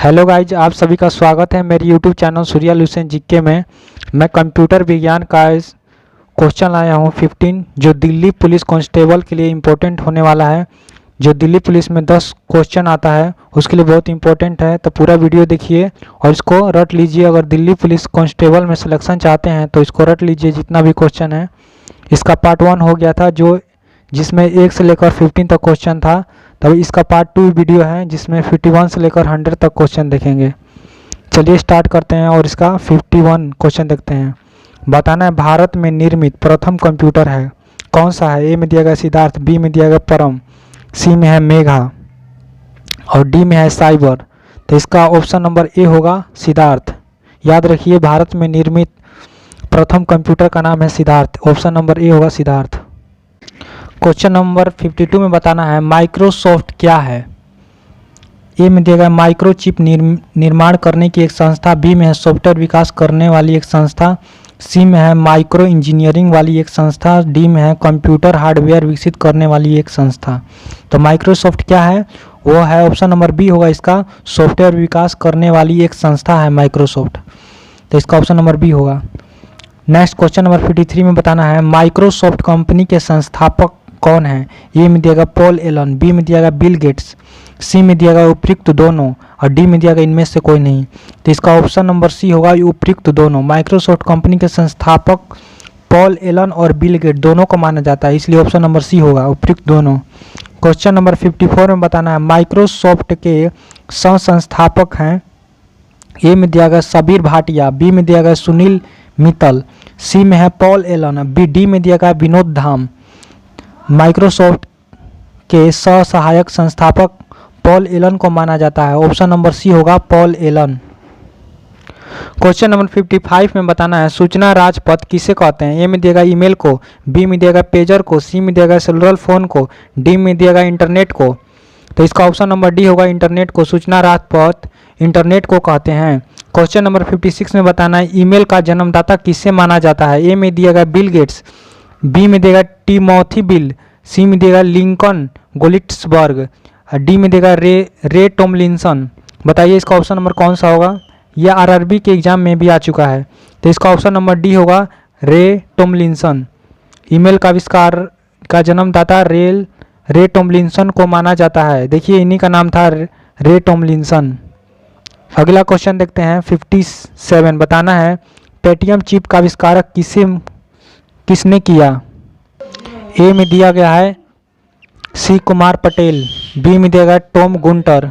Hello guys, आप सभी का स्वागत है मेरे यूट्यूब चैनल सूर्यालुसेन जीके में। मैं कंप्यूटर विज्ञान का क्वेश्चन लाया हूँ 15, जो दिल्ली पुलिस कांस्टेबल के लिए इम्पोर्टेंट होने वाला है। जो दिल्ली पुलिस में 10 क्वेश्चन आता है उसके लिए बहुत इंपॉर्टेंट है, तो पूरा वीडियो देखिए और इसको रट लीजिए। अगर दिल्ली पुलिस कांस्टेबल में सिलेक्शन चाहते हैं तो इसको रट लीजिए जितना भी क्वेश्चन है। इसका पार्ट 1 हो गया था जिसमें 1 से लेकर 15 तक क्वेश्चन था। तभी इसका पार्ट 2 वीडियो है जिसमें 51 से लेकर 100 तक क्वेश्चन देखेंगे। चलिए स्टार्ट करते हैं और इसका 51 क्वेश्चन देखते हैं। बताना है भारत में निर्मित प्रथम कंप्यूटर है कौन सा है। ए में दिया गया सिद्धार्थ, बी में दिया गया परम, सी में है मेघा और डी में है साइबर। तो इसका ऑप्शन नंबर ए होगा सिद्धार्थ। याद रखिए, भारत में निर्मित प्रथम कंप्यूटर का नाम है सिद्धार्थ। ऑप्शन नंबर ए होगा सिद्धार्थ। क्वेश्चन नंबर 52 में बताना है माइक्रोसॉफ्ट क्या है। ए में दिया गया माइक्रोचिप निर्माण करने की एक संस्था, बी में है सॉफ्टवेयर विकास करने वाली एक संस्था, सी में है माइक्रो इंजीनियरिंग वाली एक संस्था, डी में है कंप्यूटर हार्डवेयर विकसित करने वाली एक संस्था। तो माइक्रोसॉफ्ट क्या है, वो है ऑप्शन नंबर बी होगा इसका, सॉफ्टवेयर विकास करने वाली एक संस्था है माइक्रोसॉफ्ट। तो इसका ऑप्शन नंबर बी होगा। नेक्स्ट क्वेश्चन नंबर 53 में बताना है माइक्रोसॉफ्ट कंपनी के संस्थापक कौन है। ए में दिया गया पॉल एलन, बी में दिया गया बिल गेट्स, सी में दिया गया उपयुक्त दोनों और डी में दिया गया इनमें से कोई नहीं। तो इसका ऑप्शन नंबर सी होगा उपयुक्त दोनों। माइक्रोसॉफ्ट कंपनी के संस्थापक पॉल एलन और बिल गेट दोनों को माना जाता है, इसलिए ऑप्शन नंबर सी होगा उपयुक्त दोनों। क्वेश्चन नंबर 54 में बताना है माइक्रोसॉफ्ट के सह संस्थापक हैं। ए में दिया गया सबीर भाटिया, बी में दिया गया सुनील मित्तल, सी में है पॉल एलन, डी में दिया गया विनोद धाम। माइक्रोसॉफ्ट के सह सहायक संस्थापक पॉल एलन को माना जाता है, ऑप्शन नंबर सी होगा पॉल एलन। क्वेश्चन नंबर 55 में बताना है सूचना राजपथ किसे कहते हैं। ए में दिएगा ईमेल को, बी में दिएगा पेजर को, सी में दिएगा सेलुलर फोन को, डी में दिएगा इंटरनेट को। तो इसका ऑप्शन नंबर डी होगा इंटरनेट को। सूचना राजपथ इंटरनेट को कहते हैं। क्वेश्चन नंबर 56 में बताना है ईमेल का जन्मदाता किसे माना जाता है। ए में दिया गया बिल गेट्स, बी में देगा टिमोथी बिल, सी में देगा लिंकन गोलिट्सबर्ग, डी में देगा रे टॉमलिंसन। बताइए इसका ऑप्शन नंबर कौन सा होगा। यह आरआरबी के एग्जाम में भी आ चुका है, तो इसका ऑप्शन नंबर डी होगा रे टॉमलिंसन। ईमेल का आविष्कार का जन्मदाता रे टॉमलिंसन को माना जाता है। देखिए इन्हीं का नाम था रे टॉमलिंसन। अगला क्वेश्चन देखते हैं 57। बताना है पेटीएम चिप का आविष्कारक किसने किया। ए में दिया गया है सी कुमार पटेल, बी में देगा टॉम गुंटर,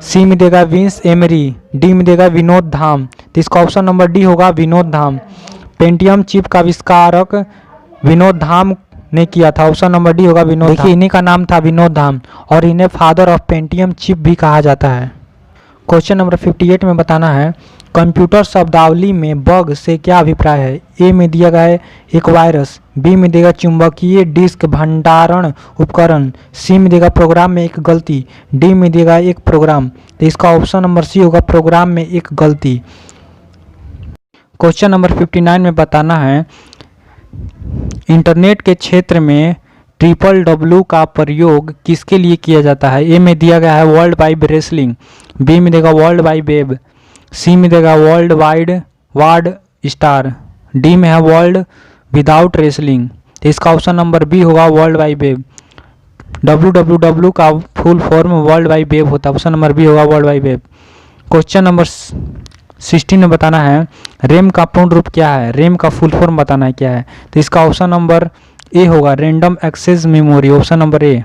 सी में देगा विंस एमरी, डी में देगा विनोद धाम। तो इसका ऑप्शन नंबर डी होगा विनोद धाम। पेंटियम चिप का आविष्कारक विनोद धाम ने किया था, ऑप्शन नंबर डी होगा विनोद। देखिए इन्हीं का नाम था विनोद धाम और इन्हें फादर ऑफ पेंटियम चिप भी कहा जाता है। क्वेश्चन नंबर 58 में बताना है कंप्यूटर शब्दावली में बग से क्या अभिप्राय है। ए में दिया गया है एक वायरस, बी में देगा चुंबकीय डिस्क भंडारण उपकरण, सी में देगा प्रोग्राम में एक गलती, डी में देगा एक प्रोग्राम। तो इसका ऑप्शन नंबर सी होगा प्रोग्राम में एक गलती। क्वेश्चन नंबर 59 में बताना है इंटरनेट के क्षेत्र में WWW का प्रयोग किसके लिए किया जाता है। ए में दिया गया है वर्ल्ड वाइड रेसलिंग, बी में देगा वर्ल्ड वाइड वेब, सी में देगा world wide ward star, D में है वर्ल्ड विदाउट रेसलिंग। तो इसका ऑप्शन नंबर बी होगा वर्ल्ड वाइड वेब। WWW का full form world wide web होता है, ऑप्शन नंबर बी होगा world wide web. Question number 16 में बताना है रैम का पूर्ण रूप क्या है। रैम का फुल फॉर्म बताना है क्या है। तो इसका ऑप्शन नंबर ए होगा random access memory, option number A.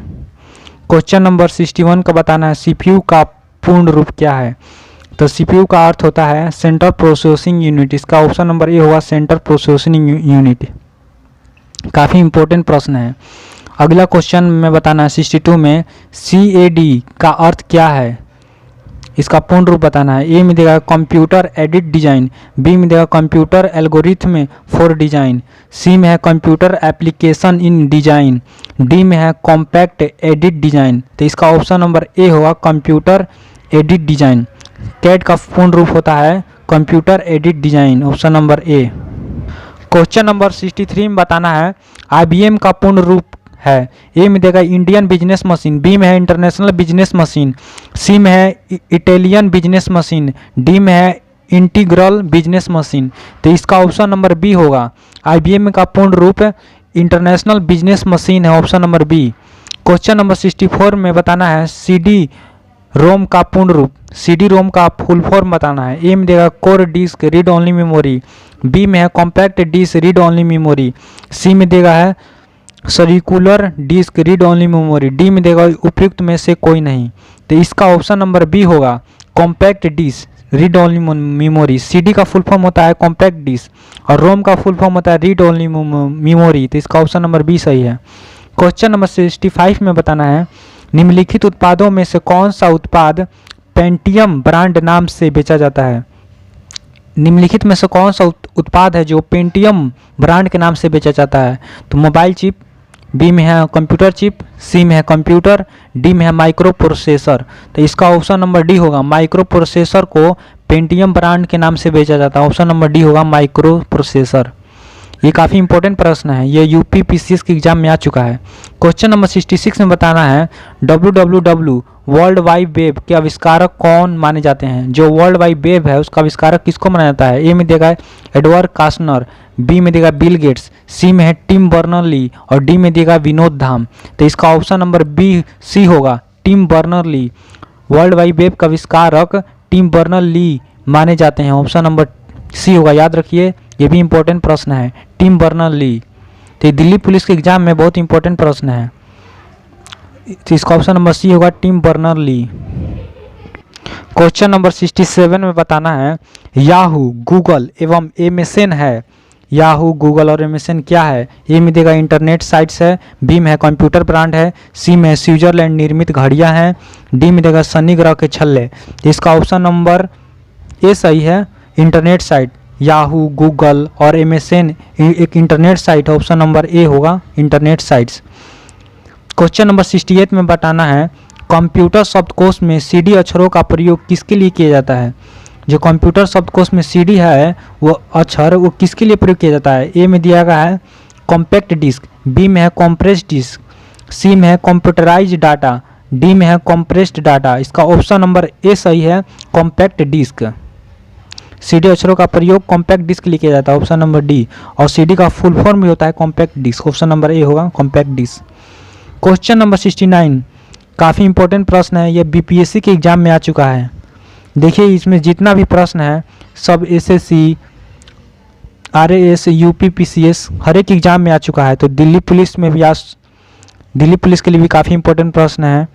Question number 61 का बताना है सीपीयू का पूर्ण रूप क्या है। तो सीपीयू का अर्थ होता है सेंट्रल प्रोसेसिंग यूनिट, इसका ऑप्शन नंबर ए होगा सेंट्रल प्रोसेसिंग यूनिट। काफ़ी इंपॉर्टेंट प्रश्न है। अगला क्वेश्चन में बताना है 62 में CAD का अर्थ क्या है, इसका पूर्ण रूप बताना है। ए में देगा कंप्यूटर एडिट डिजाइन, बी में देगा कंप्यूटर एल्गोरिथम फॉर डिजाइन, सी में है computer application in design, D में है कॉम्पैक्ट एडिट डिजाइन। तो इसका ऑप्शन नंबर ए होगा कंप्यूटर एडिट डिजाइन। कैड का पूर्ण रूप होता है computer edit design, option number A. Question number 63 में बताना है IBM का पूर्ण रूप है। ए में देगा इंडियन बिजनेस मशीन, बी में है इंटरनेशनल बिजनेस मशीन, सी में है इटालियन बिजनेस मशीन, डी में है इंटीग्रल बिजनेस मशीन। तो इसका ऑप्शन नंबर बी होगा। IBM का पूर्ण रूप इंटरनेशनल बिजनेस मशीन है, option number B. Question number 64 में बताना है CD रोम का पूर्ण रूप, CD रोम का फुल फॉर्म बताना है। ए में देगा core disk read only memory, B में है compact disc read only memory, C में देगा है circular disk read only memory, D में देगा उपयुक्त में से कोई नहीं। तो इसका ऑप्शन नंबर बी होगा compact disc read only memory. CD का फुल फॉर्म होता है कॉम्पैक्ट डिस्क और रोम का फुल फॉर्म होता है रीड ओनली मेमोरी। तो इसका ऑप्शन नंबर बी सही है। क्वेश्चन नंबर 65 में बताना है निम्नलिखित उत्पादों में से कौन सा उत्पाद पेंटियम ब्रांड नाम से बेचा जाता है। निम्नलिखित में से कौन सा उत्पाद है जो पेंटियम ब्रांड के नाम से बेचा जाता है। तो मोबाइल चिप, बी में है कंप्यूटर चिप, सी में है कंप्यूटर, डी में है माइक्रो प्रोसेसर। तो इसका ऑप्शन नंबर डी होगा। माइक्रो प्रोसेसर को पेंटियम ब्रांड के नाम से बेचा जाता है, ऑप्शन नंबर डी होगा माइक्रो प्रोसेसर। ये काफ़ी इंपॉर्टेंट प्रश्न है, ये यूपी PCS के एग्जाम में आ चुका है। क्वेश्चन नंबर 66 में बताना है www वर्ल्ड वाइड वेब के आविष्कारक कौन माने जाते हैं। जो वर्ल्ड वाइड वेब है उसका आविष्कारक किसको माना जाता है। ए में देगा एडवर्ड कास्नर, बी में देगा बिल गेट्स, सी में है टिम बर्नर-ली और डी में देगा विनोद धाम। तो इसका ऑप्शन नंबर बी सी होगा टिम बर्नर-ली। वर्ल्ड वाइड वेब का आविष्कारक टिम बर्नर-ली माने जाते हैं, ऑप्शन नंबर सी होगा। याद रखिए ये भी इंपॉर्टेंट प्रश्न है, टिम बर्नर-ली। तो दिल्ली पुलिस के एग्जाम में बहुत इंपॉर्टेंट प्रश्न है, तो इसका ऑप्शन नंबर सी होगा टिम बर्नर-ली। क्वेश्चन नंबर 67 में बताना है याहू, गूगल एवं MSN है। याहू, गूगल और MSN क्या है। ए में देगा इंटरनेट साइट्स है, बी में है कंप्यूटर ब्रांड है, सी में स्विट्जरलैंड निर्मित घड़ियां हैं, डी में देगा शनि ग्रह के छल्ले। इसका ऑप्शन नंबर ए सही है, इंटरनेट साइट। याहू, गूगल और MSN एक इंटरनेट साइट है, ऑप्शन नंबर ए होगा इंटरनेट साइट्स। क्वेश्चन नंबर 68 में बताना है कंप्यूटर शब्दकोश में CD अक्षरों का प्रयोग किसके लिए किया जाता है। जो कंप्यूटर शब्दकोश में CD है वो अक्षर वो किसके लिए प्रयोग किया जाता है। ए में दिया गया है कॉम्पैक्ट डिस्क, बी में है कॉम्प्रेस्ड डिस्क, सी में है कंप्यूटराइज डाटा, डी में है कॉम्प्रेस्ड डाटा। इसका ऑप्शन नंबर ए सही है, कॉम्पैक्ट डिस्क। CD अक्षरों का प्रयोग कॉम्पैक्ट डिस्क के लिए किया जाता है, ऑप्शन नंबर डी। और CD का फुल फॉर्म भी होता है compact disc, option number A होगा कॉम्पैक्ट डिस्क। क्वेश्चन नंबर 69 काफ़ी इंपॉर्टेंट प्रश्न है, ये BPSC के एग्जाम में आ चुका है। देखिए इसमें जितना भी प्रश्न है सब SSC, RAS, UP PCS हर एक एग्जाम में आ चुका है। तो दिल्ली पुलिस में भी दिल्ली पुलिस के लिए भी काफ़ी इंपॉर्टेंट प्रश्न है।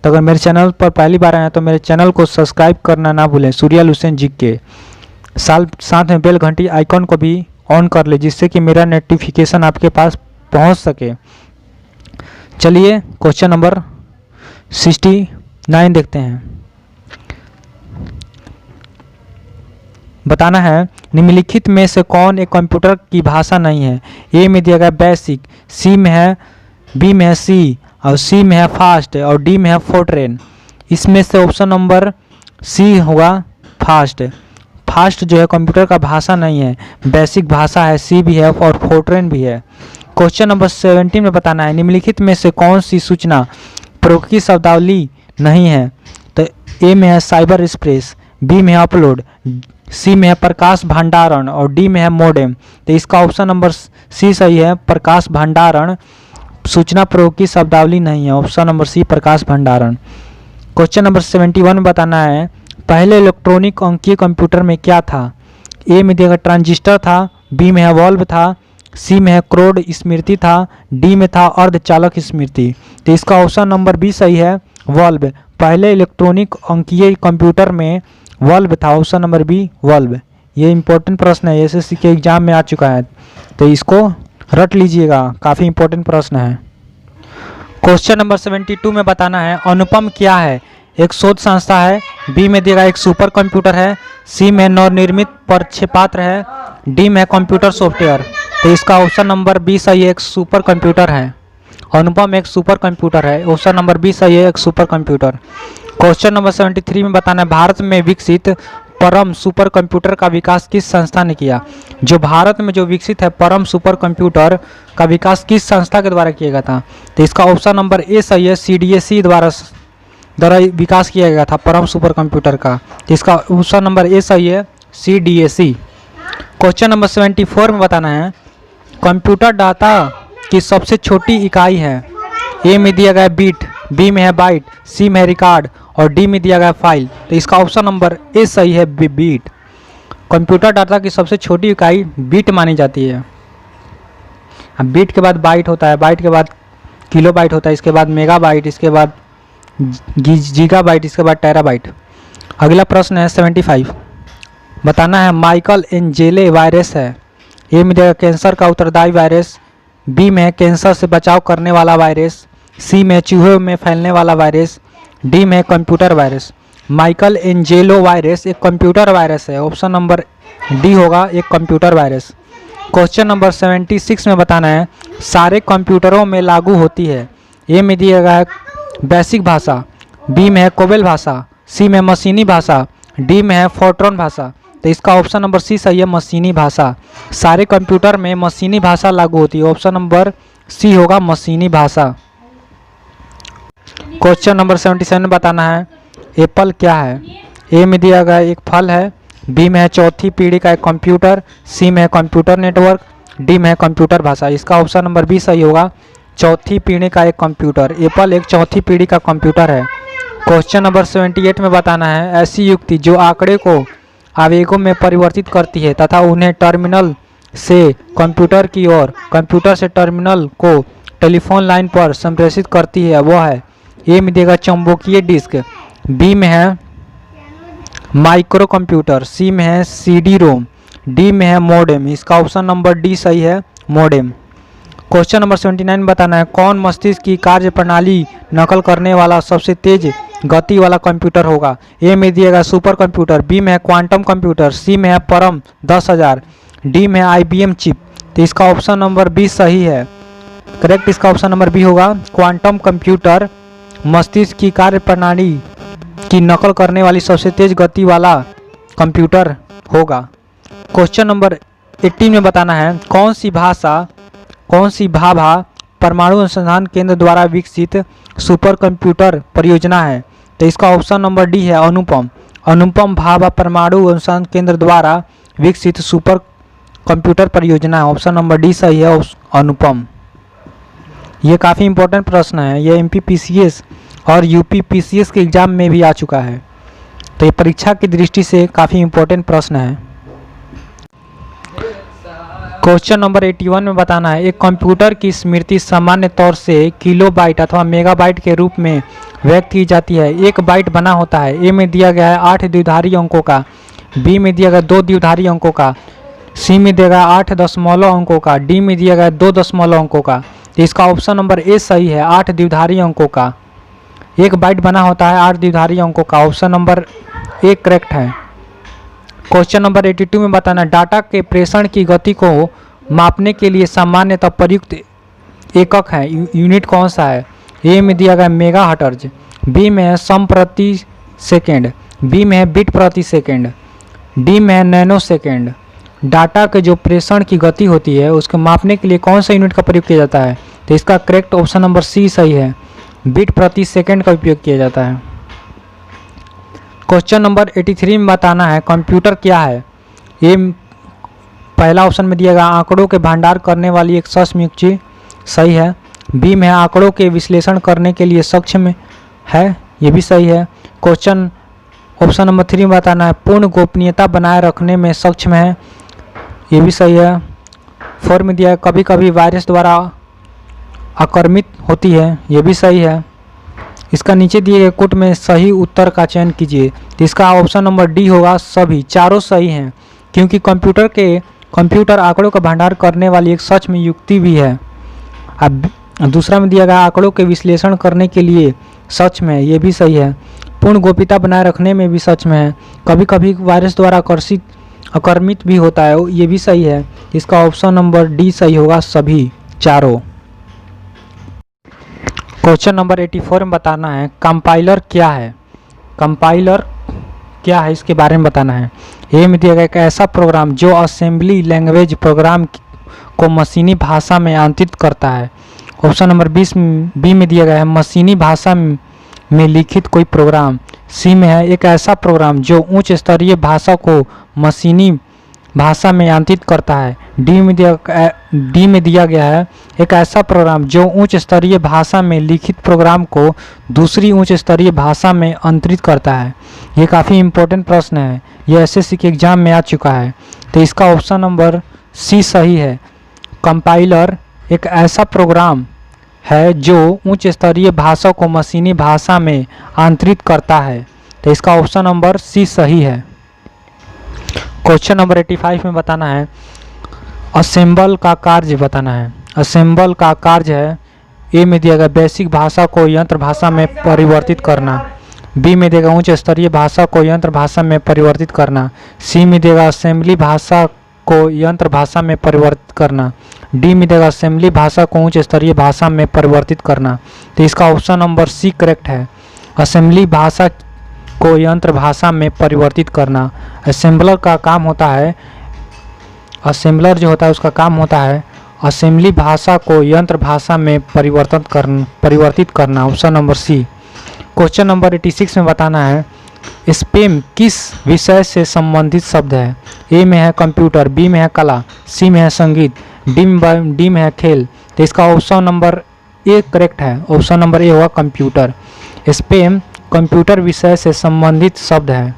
तो अगर मेरे चैनल पर पहली बार आए हैं तो मेरे चैनल को सब्सक्राइब करना ना भूलें, सूर्या हुसैन GK। साथ में बेल घंटी आइकॉन को भी ऑन कर ले जिससे कि मेरा नोटिफिकेशन आपके पास पहुंच सके। चलिए क्वेश्चन नंबर 69 देखते हैं। बताना है निम्नलिखित में से कौन एक कंप्यूटर की भाषा नहीं है। ए में दिया गया बेसिक, सी में है, बी में है सी और सी में है फास्ट और डी में है फोर्ट्रेन। इसमें से ऑप्शन नंबर सी होगा फास्ट। फास्ट जो है कंप्यूटर का भाषा नहीं है, बेसिक भाषा है, सी भी है और फोर्ट्रेन भी है। क्वेश्चन नंबर 17 में बताना है निम्नलिखित में से कौन सी सूचना प्रौद्योगिकी शब्दावली नहीं है। तो ए में है साइबर स्पेस, बी में है अपलोड, सी में है प्रकाश भंडारण और डी में है मोडेम। तो इसका ऑप्शन नंबर सी सही है, प्रकाश भंडारण सूचना प्रौद्योगिकी शब्दावली नहीं है, ऑप्शन नंबर सी प्रकाश भंडारण। क्वेश्चन नंबर 71 में बताना है पहले इलेक्ट्रॉनिक अंकीय कंप्यूटर में क्या था। ए में देगा ट्रांजिस्टर था, बी में है वॉल्व था, सी में है क्रोड स्मृति था, डी में था अर्धचालक स्मृति। तो इसका ऑप्शन नंबर बी सही है, वॉल्व। पहले इलेक्ट्रॉनिक अंकीय कंप्यूटर में वॉल्व था, ऑप्शन नंबर बी वॉल्व। ये इंपॉर्टेंट प्रश्न है, SSC के एग्जाम में आ चुका है तो इसको रट लीजिएगा, काफ़ी इंपॉर्टेंट प्रश्न है। क्वेश्चन नंबर 72 में बताना है अनुपम क्या है। एक शोध संस्था है, बी में देगा एक सुपर कंप्यूटर है, सी में नवनिर्मित प्रक्षेपास्त्र है, डी में कंप्यूटर सॉफ्टवेयर। तो इसका ऑप्शन नंबर बी सही है, एक सुपर कंप्यूटर है। अनुपम एक सुपर कंप्यूटर है, ऑप्शन नंबर बी सही है, एक सुपर कंप्यूटर। क्वेश्चन नंबर 73 में बताना है भारत में विकसित परम सुपर कंप्यूटर का विकास किस संस्था ने किया? जो भारत में जो विकसित है परम सुपर कंप्यूटर का विकास किस संस्था के द्वारा किया गया था? तो इसका ऑप्शन नंबर ए सही है, CDSE द्वारा विकास किया गया था परम सुपर कंप्यूटर का। तो इसका ऑप्शन नंबर ए सही है, CDSE। क्वेश्चन नंबर 74 में बताना है कंप्यूटर डाटा की सबसे छोटी इकाई है। ए में दिया गया बिट, बी में है बाइट, सी में है रिकॉर्ड और डी में दिया गया फाइल। तो इसका ऑप्शन नंबर ए सही है, बिट। कंप्यूटर डाटा की सबसे छोटी इकाई बिट मानी जाती है। अब बिट के बाद बाइट होता है, बाइट के बाद किलो बाइट होता है, इसके बाद मेगा बाइट, इसके बाद गीगा बाइट, इसके बाद टेराबाइट। अगला प्रश्न है 75, बताना है माइकल एंजेले वायरस है। ए में दिया कैंसर का उत्तरदायी वायरस, बी में है कैंसर से बचाव करने वाला वायरस, सी में चूहे में फैलने वाला वायरस, डी में computer virus. Michael Angelo virus एक कंप्यूटर वायरस है, ऑप्शन नंबर डी होगा, एक कंप्यूटर वायरस। क्वेश्चन नंबर 76 में बताना है सारे कंप्यूटरों में लागू होती है। ए में दिया गया है बेसिक भाषा, बी में है कोबेल भाषा, सी में मशीनी भाषा, डी में है फोर्ट्रॉन भाषा। तो इसका ऑप्शन नंबर सी सही है, मशीनी भाषा। सारे कंप्यूटर में मशीनी भाषा लागू होती है, ऑप्शन नंबर सी होगा, मशीनी भाषा। क्वेश्चन नंबर 77 में बताना है एप्पल क्या है। ए में दिया गया एक फल है, बी में है चौथी पीढ़ी का एक कंप्यूटर, सी में है कंप्यूटर नेटवर्क, डी में है कंप्यूटर भाषा। इसका ऑप्शन नंबर बी सही होगा, चौथी पीढ़ी का एक कंप्यूटर। एप्पल एक चौथी पीढ़ी का कंप्यूटर है। क्वेश्चन नंबर 78 में बताना है ऐसी युक्ति जो आंकड़े को आवेगों में परिवर्तित करती है तथा उन्हें टर्मिनल से कंप्यूटर की ओर, कंप्यूटर से टर्मिनल को टेलीफोन लाइन पर संप्रेषित करती है, वह है। ए में देगा चुंबकीय डिस्क, बी में है माइक्रो कंप्यूटर, सी में है CD रोम, डी में है मोडेम। इसका ऑप्शन नंबर डी सही है, मोडेम। क्वेश्चन नंबर 79 में बताना है कौन मस्तिष्क की कार्य प्रणाली नकल करने वाला सबसे तेज गति वाला कंप्यूटर होगा। ए में दिएगा सुपर कंप्यूटर, बी में है क्वांटम कंप्यूटर, सी में है परम 10,000, डी में है IBM चिप। तो इसका ऑप्शन नंबर बी सही है, करेक्ट। इसका ऑप्शन नंबर बी होगा, क्वांटम कंप्यूटर मस्तिष्क की कार्य प्रणाली की नकल करने वाली सबसे तेज गति वाला कंप्यूटर होगा। क्वेश्चन नंबर 18 में बताना है कौन सी भाभा परमाणु अनुसंधान केंद्र द्वारा विकसित सुपर कंप्यूटर परियोजना है। तो इसका ऑप्शन नंबर डी है, अनुपम भाभा परमाणु अनुसंधान केंद्र द्वारा विकसित सुपर कंप्यूटर परियोजना है, ऑप्शन नंबर डी सही है, अनुपम। ये काफ़ी इंपॉर्टेंट प्रश्न है, ये MPPCS और UPPCS के एग्जाम में भी आ चुका है, तो ये परीक्षा की दृष्टि से काफ़ी इंपॉर्टेंट प्रश्न है। क्वेश्चन नंबर 81 में बताना है एक कंप्यूटर की स्मृति सामान्य तौर से किलोबाइट अथवा मेगाबाइट के रूप में व्यक्त की जाती है। एक बाइट बना होता है। ए में दिया गया है 8 द्विधारी अंकों का, बी में दिया गया 2 द्विधारी अंकों का, सी में दिया गया 8 दशमलव अंकों का, डी में दिया गया 2 दशमलव अंकों का। तो इसका ऑप्शन नंबर ए सही है, 8 द्विधारी अंकों का। एक बाइट बना होता है 8 द्विधारी अंकों का, ऑप्शन नंबर ए करेक्ट है। क्वेश्चन नंबर 82 में बताना डाटा के प्रेषण की गति को मापने के लिए सामान्यतः प्रयुक्त एकक है, यूनिट कौन सा है। ए में दिया गया मेगा हर्ट्ज, बी में है सम प्रति सेकेंड, बी में है बिट प्रति सेकेंड, डी में है नैनो सेकेंड। डाटा के जो प्रेषण की गति होती है उसको मापने के लिए कौन सा यूनिट का प्रयोग किया जाता है। तो इसका करेक्ट ऑप्शन नंबर सी सही है, बिट प्रति सेकेंड का उपयोग किया जाता है। क्वेश्चन नंबर 83 में बताना है कंप्यूटर क्या है। ये पहला ऑप्शन में दिया गया आंकड़ों के भंडार करने वाली एक सक्षम सही है, बी में आंकड़ों के विश्लेषण करने के लिए सक्षम है, ये भी सही है। क्वेश्चन ऑप्शन नंबर 3 में बताना है पूर्ण गोपनीयता बनाए रखने में सक्षम है, ये भी सही है। 4 में दिया है कभी कभी वायरस द्वारा आक्रमित होती है, ये भी सही है। इसका नीचे दिए गए कोट में सही उत्तर का चयन कीजिए। तो इसका ऑप्शन नंबर डी होगा, सभी चारों सही हैं, क्योंकि कंप्यूटर आंकड़ों का भंडार करने वाली एक सच में युक्ति भी है। अब दूसरा में दिया गया आंकड़ों के विश्लेषण करने के लिए सच में, ये भी सही है। पूर्ण गोपनीयता बनाए रखने में भी सच में है, कभी कभी वायरस द्वारा आक्रमित भी होता है, ये भी सही है। इसका ऑप्शन नंबर डी सही होगा, सभी चारों। क्वेश्चन नंबर 84 में बताना है कंपाइलर क्या है। कंपाइलर क्या है इसके बारे में बताना है। ए में दिया गया एक ऐसा प्रोग्राम जो असेंबली लैंग्वेज प्रोग्राम को मशीनी भाषा में आंतरित करता है। ऑप्शन नंबर 20 बी में दिया गया है मशीनी भाषा में लिखित कोई प्रोग्राम। सी में है एक ऐसा प्रोग्राम जो उच्च स्तरीय भाषा को मशीनी भाषा में आंतरित करता है। डी में दिया गया है एक ऐसा प्रोग्राम जो उच्च स्तरीय भाषा में लिखित प्रोग्राम को दूसरी उच्च स्तरीय भाषा में अंतरित करता है। ये काफ़ी इम्पोर्टेंट प्रश्न है, ये एसएससी के एग्जाम में आ चुका है। तो इसका ऑप्शन नंबर सी सही है। कंपाइलर एक ऐसा प्रोग्राम है जो उच्च स्तरीय भाषा को मशीनी भाषा में आंतरित करता है। तो इसका ऑप्शन नंबर सी सही है। क्वेश्चन नंबर 85 में बताना है असेंबल का कार्य बताना है। असेंबल का कार्य है ए में दिया गया बेसिक भाषा को यंत्र भाषा में परिवर्तित करना। बी में देगा उच्च स्तरीय भाषा को यंत्र भाषा में परिवर्तित करना। सी में देगा असेंबली भाषा को यंत्र भाषा में परिवर्तित करना। डी में देगा असेंबली भाषा को उच्च स्तरीय भाषा में परिवर्तित करना। तो इसका ऑप्शन नंबर सी करेक्ट है। असेंबली भाषा को यंत्र भाषा में परिवर्तित करना। असेंबलर का काम होता है, असेंबलर जो होता है उसका काम होता है असेंबली भाषा को यंत्र भाषा में परिवर्तित करना। Option number C. Question number 86 में बताना है स्पेम किस विषय से संबंधित शब्द है। ए में है कंप्यूटर, बी में है कला, सी में है संगीत, डी में है खेल। तो इसका ऑप्शन नंबर ए करेक्ट है। ऑप्शन नंबर ए होगा कंप्यूटर। स्पेम कंप्यूटर विषय से संबंधित शब्द है।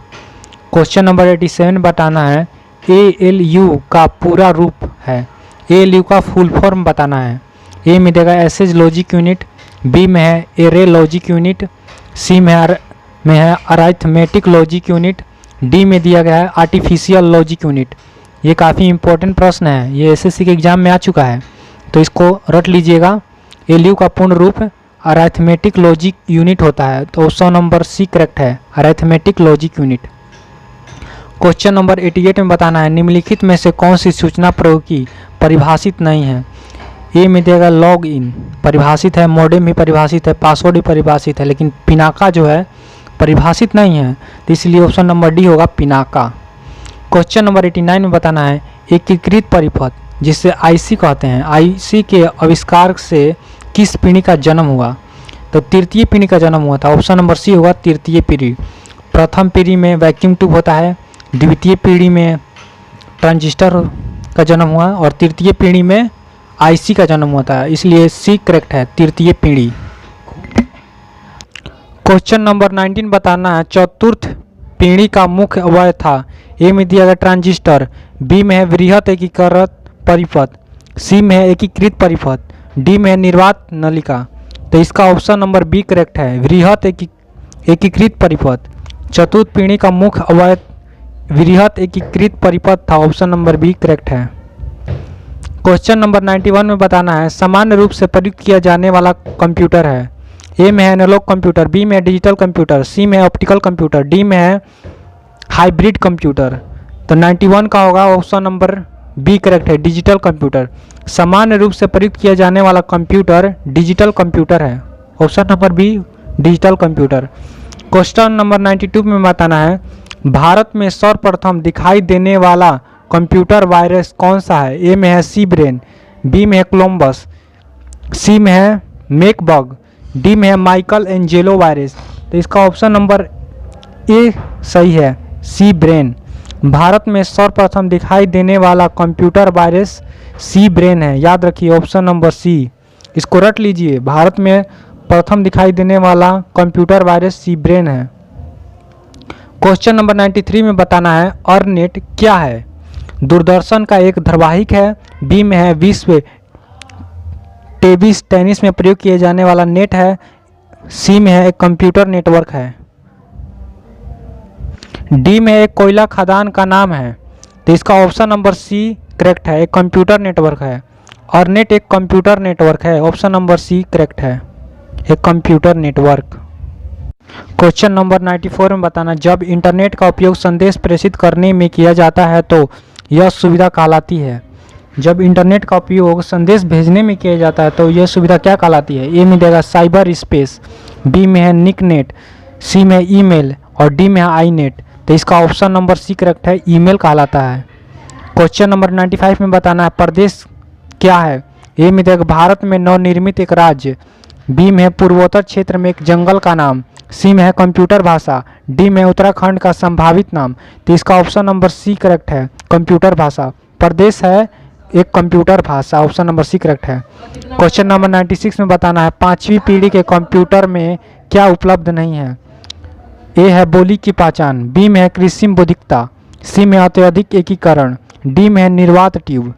क्वेश्चन नंबर 87 बताना है ALU का पूरा रूप है। ALU का फुल फॉर्म बताना है। ए में देगा एसेज लॉजिक यूनिट, बी में है एरे लॉजिक यूनिट, सी में है अराइथमेटिक लॉजिक यूनिट, डी में दिया गया है आर्टिफिशियल लॉजिक यूनिट। ये काफ़ी इंपॉर्टेंट प्रश्न है, ये एसएससी के एग्जाम में आ चुका है, तो इसको रट लीजिएगा। ALU का पूर्ण रूप अराइथमेटिक लॉजिक यूनिट होता है। तो ऑप्शन नंबर सी करेक्ट है, अराइथमेटिक लॉजिक यूनिट। क्वेश्चन नंबर 88 में बताना है निम्नलिखित में से कौन सी सूचना प्रौद्योगिकी परिभाषित नहीं है। ए में देगा लॉग इन परिभाषित है, मॉडेम भी परिभाषित है, पासवर्ड भी परिभाषित है, लेकिन पिनाका जो है परिभाषित नहीं है, तो इसलिए ऑप्शन नंबर डी होगा पिनाका। क्वेश्चन नंबर 89 में बताना है एकीकृत परिपथ जिसे आईसी कहते हैं, आईसी के आविष्कार से किस पीढ़ी का जन्म हुआ। तो तृतीय पीढ़ी का जन्म हुआ था। ऑप्शन नंबर सी होगा तृतीय पीढ़ी। प्रथम पीढ़ी में वैक्यूम ट्यूब होता है, द्वितीय पीढ़ी में ट्रांजिस्टर का जन्म हुआ और तृतीय पीढ़ी में आईसी का जन्म होता है, इसलिए सी करेक्ट है, तृतीय पीढ़ी। क्वेश्चन नंबर 19 बताना है चतुर्थ पीढ़ी का मुख्य अवयव था। ए में दिया गया ट्रांजिस्टर, बी में है वृहत एकीकृत परिपथ, सी में है एकीकृत परिपथ, डी में है निर्वात नलिका। तो इसका ऑप्शन नंबर बी करेक्ट है, वृहत एकीकृत परिपथ। चतुर्थ पीढ़ी का मुख्य अवयव वृहत एकीकृत परिपथ था। ऑप्शन नंबर बी करेक्ट है। क्वेश्चन नंबर 91 में बताना है सामान्य रूप से प्रयुक्त किया जाने वाला कंप्यूटर है। ए में है एनालॉग कंप्यूटर, बी में है डिजिटल कंप्यूटर, सी में है ऑप्टिकल कंप्यूटर, डी में है हाइब्रिड कंप्यूटर। तो 91 का होगा ऑप्शन नंबर बी करेक्ट है, डिजिटल कंप्यूटर। सामान्य रूप से प्रयुक्त किया जाने वाला कंप्यूटर डिजिटल कंप्यूटर है। Option number B digital computer. Question number 92 में बताना है भारत में सर्वप्रथम दिखाई देने वाला कंप्यूटर वायरस कौन सा है। ए में है सी ब्रेन, बी में है कोलंबस, सी में है मैकबग, डी में है माइकल एंजेलो वायरस। तो इसका ऑप्शन नंबर ए सही है, सी ब्रेन। भारत में सर्वप्रथम दिखाई देने वाला कंप्यूटर वायरस सी ब्रेन है, याद रखिए ऑप्शन नंबर सी, इसको रट लीजिए। भारत में प्रथम दिखाई देने वाला कंप्यूटर वायरस सी ब्रेन है। क्वेश्चन नंबर 93 में बताना है अर्नेट क्या है। दूरदर्शन का एक धारावाहिक है, बी में है विश्व टेनिस में प्रयोग किए जाने वाला नेट है, सी में है एक कंप्यूटर नेटवर्क है, डी में एक कोयला खदान का नाम है। तो इसका ऑप्शन नंबर सी करेक्ट है, एक कंप्यूटर नेटवर्क है। अर्नेट एक कंप्यूटर नेटवर्क है, ऑप्शन नंबर सी करेक्ट है, एक कंप्यूटर नेटवर्क। क्वेश्चन नंबर 94 में बताना जब इंटरनेट का उपयोग संदेश प्रेषित करने में किया जाता है तो यह सुविधा कहलाती है। जब इंटरनेट का उपयोग संदेश भेजने में किया जाता है तो यह सुविधा क्या कहलाती है। ए में देगा साइबर स्पेस, बी में है निकनेट, सी में ईमेल और डी में है आईनेट। तो इसका ऑप्शन नंबर सी करेक्ट है, ईमेल कहलाता है। क्वेश्चन नंबर 95 में बताना है प्रदेश क्या है। ए में देख भारत में नवनिर्मित एक राज्य, बी में है पूर्वोत्तर क्षेत्र में एक जंगल का नाम, सी में है कंप्यूटर भाषा, डी में उत्तराखंड का संभावित नाम। तो इसका ऑप्शन नंबर सी करेक्ट है, कंप्यूटर भाषा। प्रदेश है एक कंप्यूटर भाषा, ऑप्शन नंबर सी करेक्ट है। क्वेश्चन नंबर 96 में बताना है पांचवी पीढ़ी के कंप्यूटर में क्या उपलब्ध नहीं है। ए है बोली की पहचान, बी में है कृत्रिम बौद्धिकता, सी में अत्यधिक एकीकरण, डी में है निर्वात ट्यूब।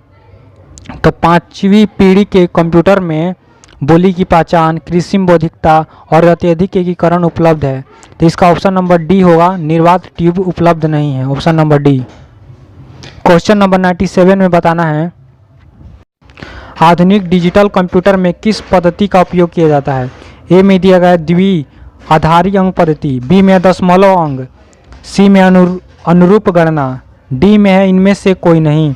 तो पांचवी पीढ़ी के कंप्यूटर में बोली की पहचान, कृत्रिम बौद्धिकता और अत्यधिक एकीकरण उपलब्ध है। तो इसका ऑप्शन नंबर डी होगा, निर्वात ट्यूब उपलब्ध नहीं है, option number D. Question number 97 में बताना है आधुनिक डिजिटल कंप्यूटर में किस पद्धति का उपयोग किया जाता है। ए में दिया गया द्विआधारी अंक पद्धति, बी में दशमलव अंक, सी में अनुरूप गणना, डी में है इनमें से कोई नहीं।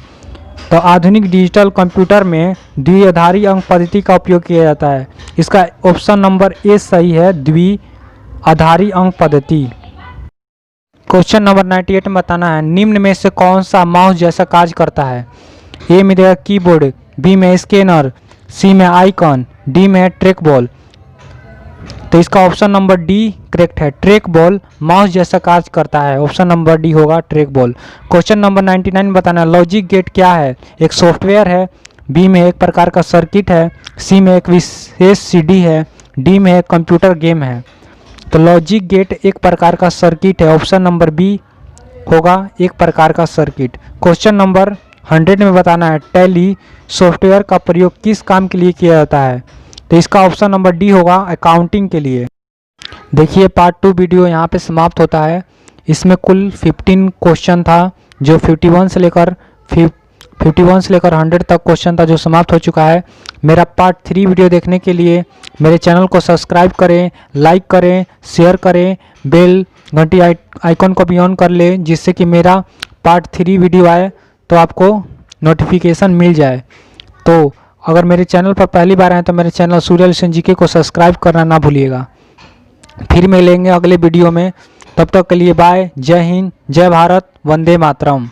तो आधुनिक डिजिटल कंप्यूटर में द्विआधारी अंक पद्धति का उपयोग किया जाता है। इसका ऑप्शन नंबर ए सही है, द्विआधारी अंक पद्धति। क्वेश्चन नंबर 98 में बताना है निम्न में से कौन सा माउस जैसा कार्य करता है। ए में देगा कीबोर्ड, बी में स्कैनर, सी में आइकन, डी में है ट्रैक बॉल। तो इसका ऑप्शन नंबर डी करेक्ट है, ट्रैक बॉल माउस जैसा कार्य करता है, ऑप्शन नंबर डी होगा ट्रैक बॉल। क्वेश्चन नंबर 99 में बताना है लॉजिक गेट क्या है। एक सॉफ्टवेयर है, बी में एक प्रकार का सर्किट है, सी में एक विशेष सीडी है, डी में एक कंप्यूटर गेम है। तो लॉजिक गेट एक प्रकार का सर्किट है, ऑप्शन नंबर बी होगा एक प्रकार का सर्किट। क्वेश्चन नंबर 100 में बताना है टैली सॉफ्टवेयर का प्रयोग किस काम के लिए किया जाता है। तो इसका ऑप्शन नंबर डी होगा अकाउंटिंग के लिए। देखिए पार्ट 2 वीडियो यहाँ पे समाप्त होता है। इसमें कुल 15 क्वेश्चन था जो 51 से लेकर 100 तक क्वेश्चन था जो समाप्त हो चुका है। मेरा पार्ट 3 वीडियो देखने के लिए मेरे चैनल को सब्सक्राइब करें, लाइक करें, शेयर करें, बेल घंटी आइकन को भी ऑन कर लें जिससे कि मेरा पार्ट 3 वीडियो आए तो आपको नोटिफिकेशन मिल जाए। तो अगर मेरे चैनल पर पहली बार आए तो मेरे चैनल सूर्या लुसेन जीके को सब्सक्राइब करना ना भूलिएगा। फिर मिलेंगे अगले वीडियो में, तब तक के लिए बाय, जय हिंद, जय भारत, वंदे मातरम।